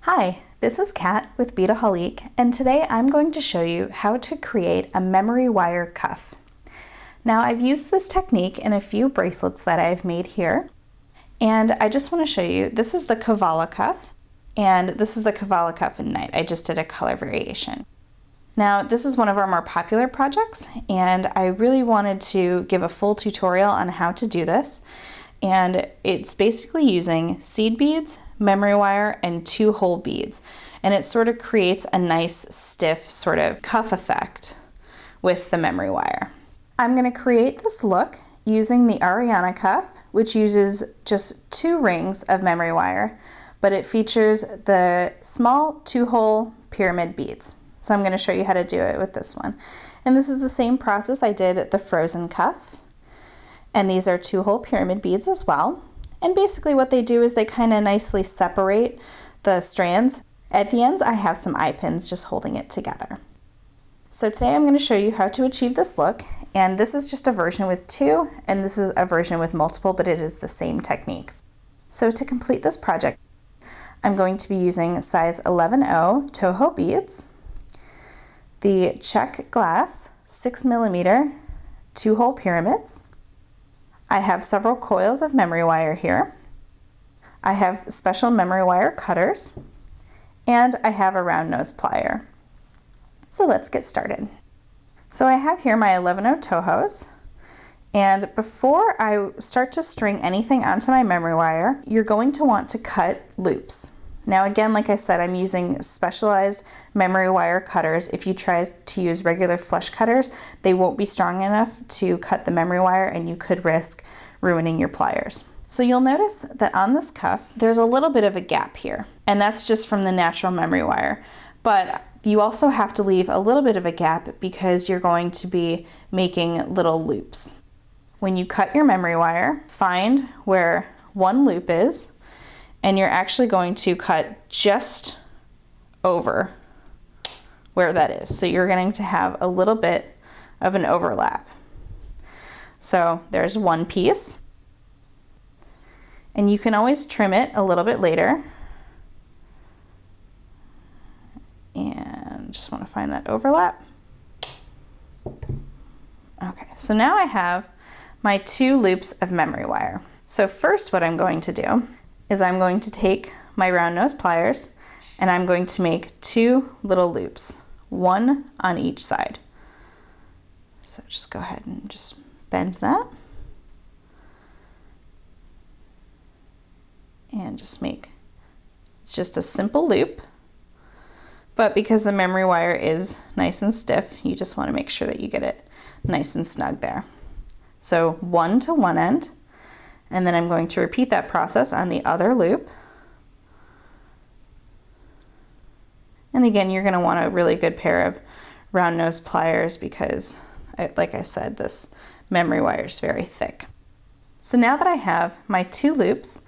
Hi, this is Kat with Beadaholique, and today I'm going to show you how to create a memory wire cuff. Now, I've used this technique in a few bracelets that I've made here, and I just want to show you, this is the Cavallo cuff, and this is the Cavallo cuff in Night. I just did a color variation. Now, this is one of our more popular projects, and I really wanted to give a full tutorial on how to do this. And it's basically using seed beads, memory wire, and 2-hole beads. And it sort of creates a nice stiff sort of cuff effect with the memory wire. I'm going to create this look using the Ariana cuff, which uses just 2 rings of memory wire, but it features the small 2-hole pyramid beads. So I'm going to show you how to do it with this one. And this is the same process I did the frozen cuff. And these are 2-hole pyramid beads as well. And basically what they do is they kind of nicely separate the strands. At the ends, I have some eye pins just holding it together. So today I'm going to show you how to achieve this look. And this is just a version with 2, and this is a version with multiple, but it is the same technique. So to complete this project, I'm going to be using size 11-0 Toho beads, the Czech glass 6mm 2-hole pyramids. I have several coils of memory wire here. I have special memory wire cutters, and I have a round nose plier. So let's get started. So I have here my 11-0 Tohos, and before I start to string anything onto my memory wire, you're going to want to cut loops. Now again, like I said, I'm using specialized memory wire cutters. If you try to use regular flush cutters, they won't be strong enough to cut the memory wire, and you could risk ruining your pliers. So you'll notice that on this cuff, there's a little bit of a gap here, and that's just from the natural memory wire. But you also have to leave a little bit of a gap because you're going to be making little loops. When you cut your memory wire, find where one loop is, and you're actually going to cut just over where that is. So you're going to have a little bit of an overlap. So there's one piece, and you can always trim it a little bit later. And just want to find that overlap. Okay, so now I have my 2 loops of memory wire. So first what I'm going to do is I'm going to take my round nose pliers and I'm going to make 2 little loops, 1 on each side. So just go ahead and just bend that. And just make, it's just a simple loop. But because the memory wire is nice and stiff, you just want to make sure that you get it nice and snug there. So 1 to one end. And then I'm going to repeat that process on the other loop. And again, you're going to want a really good pair of round nose pliers because, like I said, this memory wire is very thick. So now that I have my 2 loops,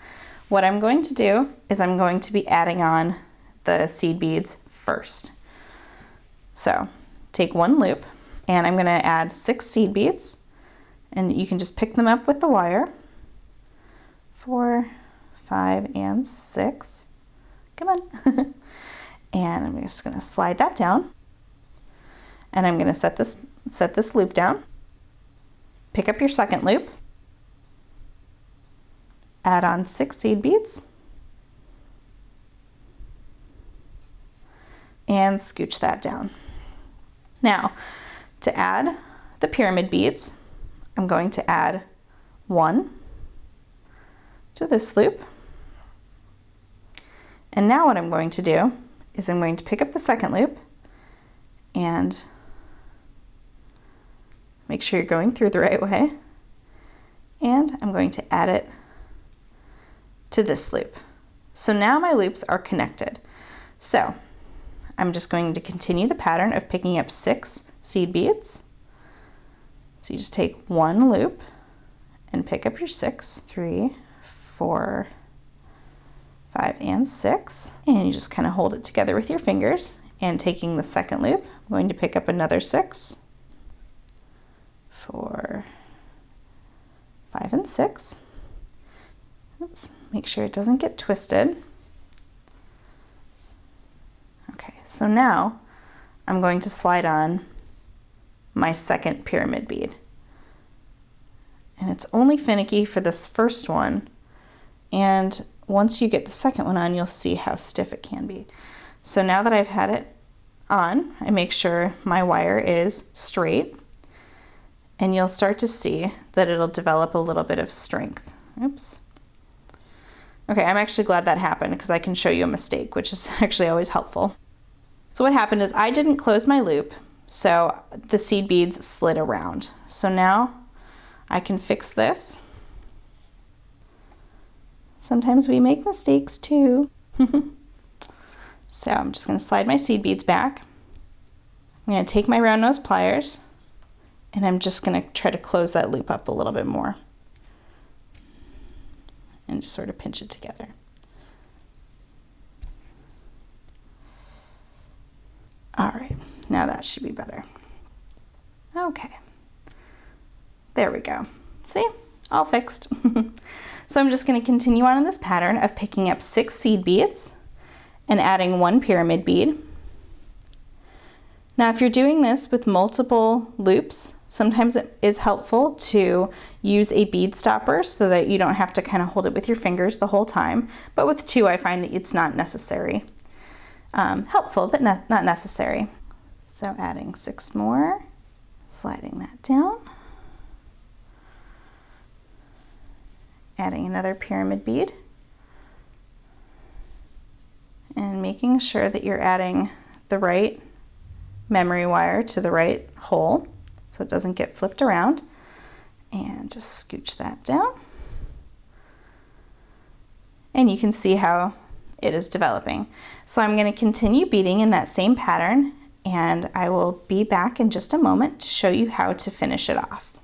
what I'm going to do is I'm going to be adding on the seed beads first. So take 1 loop, and I'm going to add 6 seed beads, and you can just pick them up with the wire. 4, 5, and 6. Come on. And I'm just going to slide that down. And I'm going to set this loop down. Pick up your second loop. Add on 6 seed beads. And scooch that down. Now, to add the pyramid beads, I'm going to add 1 to this loop. And now what I'm going to do is I'm going to pick up the second loop and make sure you're going through the right way. And I'm going to add it to this loop. So now my loops are connected. So I'm just going to continue the pattern of picking up 6 seed beads. So you just take 1 loop and pick up your 6, 3, 4, 5, and 6, and you just kind of hold it together with your fingers. And taking the second loop, I'm going to pick up another 6, 4, 5, and 6. Oops, make sure it doesn't get twisted. so now I'm going to slide on my second pyramid bead. And it's only finicky for this first one, and once you get the second one on, you'll see how stiff it can be. So now that I've had it on, I make sure my wire is straight, and you'll start to see that it'll develop a little bit of strength. Oops. Okay, I'm actually glad that happened because I can show you a mistake, which is actually always helpful. So what happened is I didn't close my loop, so the seed beads slid around. So now I can fix this. Sometimes we make mistakes too. So I'm just going to slide my seed beads back. I'm going to take my round nose pliers, and I'm just going to try to close that loop up a little bit more and just sort of pinch it together. All right, now that should be better. Okay, there we go. See, all fixed. So I'm just going to continue on in this pattern of picking up 6 seed beads and adding 1 pyramid bead. Now if you're doing this with multiple loops, sometimes it is helpful to use a bead stopper so that you don't have to kind of hold it with your fingers the whole time. But with 2, I find that it's not necessary. Helpful, but not necessary. So adding 6 more, sliding that down, adding another pyramid bead, and making sure that you're adding the right memory wire to the right hole so it doesn't get flipped around, and just scooch that down. And you can see how it is developing. So I'm going to continue beading in that same pattern, and I will be back in just a moment to show you how to finish it off.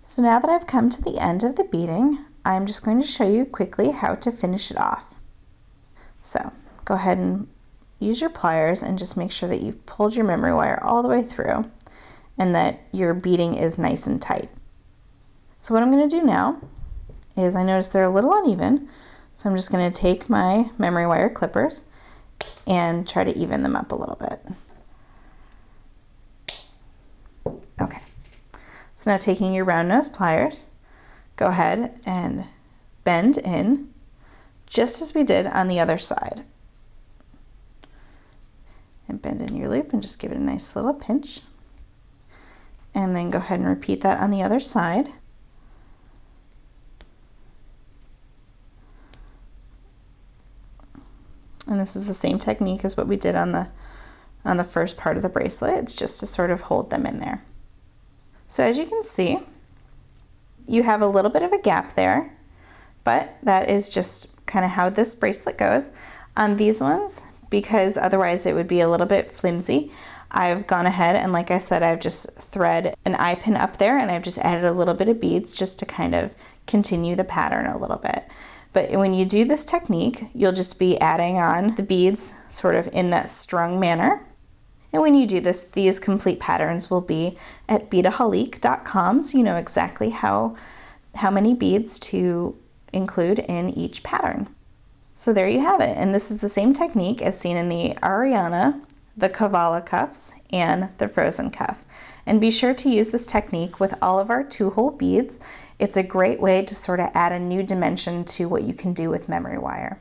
So now that I've come to the end of the beading, I'm just going to show you quickly how to finish it off. So go ahead and use your pliers and just make sure that you've pulled your memory wire all the way through and that your beading is nice and tight. So what I'm going to do now is, I notice they're a little uneven, so I'm just going to take my memory wire clippers and try to even them up a little bit. Okay. So now taking your round nose pliers, go ahead and bend in just as we did on the other side. And bend in your loop and just give it a nice little pinch. And then go ahead and repeat that on the other side. And this is the same technique as what we did on the first part of the bracelet. It's just to sort of hold them in there. So as you can see, you have a little bit of a gap there, but that is just kind of how this bracelet goes. On these ones, because otherwise it would be a little bit flimsy, I've gone ahead and, like I said, I've just thread an eye pin up there, and I've just added a little bit of beads just to kind of continue the pattern a little bit. But when you do this technique, you'll just be adding on the beads sort of in that strung manner. And when you do this, these complete patterns will be at beadaholique.com, so you know exactly how many beads to include in each pattern. So there you have it, and this is the same technique as seen in the Ariana, the Kavala cuffs, and the frozen cuff. And be sure to use this technique with all of our 2-hole beads. It's a great way to sort of add a new dimension to what you can do with memory wire.